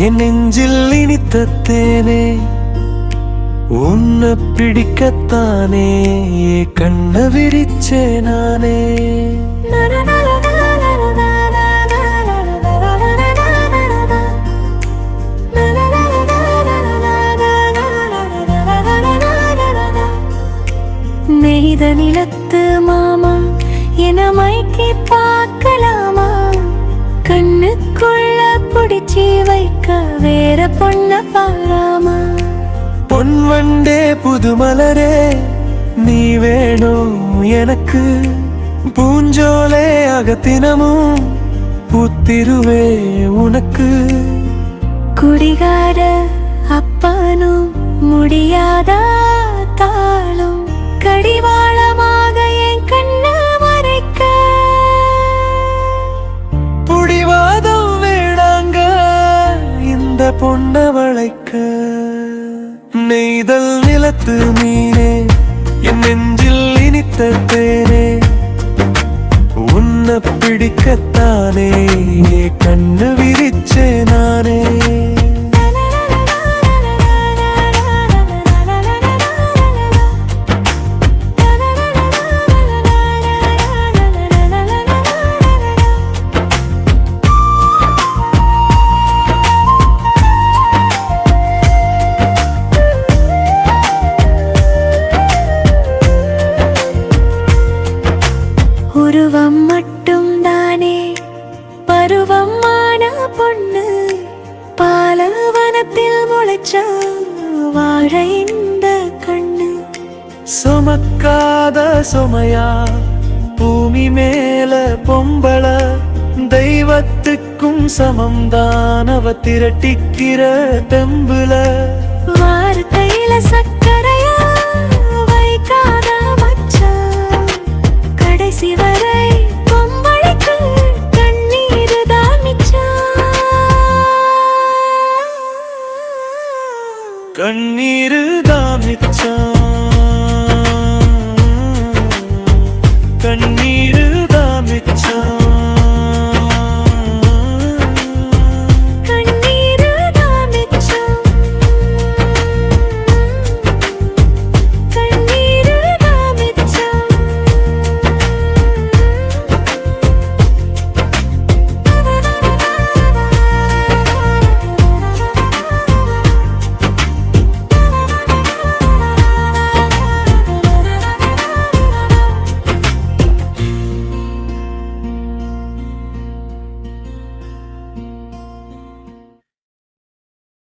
என் நெஞ்சில் இனித்த தேனே உன்னை பிடிக்கத்தானே கண்ண விரிச்சே நானே. நெய்த நிலத்து மாமா என மைக்கி பார்க்கலாமா? கண்ணுக்குள்ள புடிச்சி வைக்க வேற பொண்ண பாராமா? பொன்வண்டே புதுமலரே நீ வேணும் எனக்கு, பூஞ்சோலே அகத்தினமும் பூத்திருவே உனக்கு. குடிகார அப்பனும் முடியாதா தாளும் கடிவாளமாக என் கண்ண மறைக்க. புடிவாதம் வேடாங்க இந்த பொண்ண வளைக்க. நெய்தல் நிலத்து மீனே என் நெஞ்சில் இனித்த தேனே உன்னை பிடிக்கத்தானே கண்ணு விரிச்சே நானே. உருவம் மட்டும் தானே பருவமான பொண்ணு, பாலவனத்தில் முளைச்சா வாழ இந்த கண்ணு. சுமக்காத சுமையா பூமி மேல பொம்பள, தெய்வத்துக்கும் சமம்தான் அவ திரட்டிக்கிற தெம்புல. வார்த்தையில சக்கரையா வைக்காத மச்சான், கடைசி வரை பொம்பளைக்கு கண்ணீர் தான் மிச்சம். கண்ணீரு தான் மிச்சம்.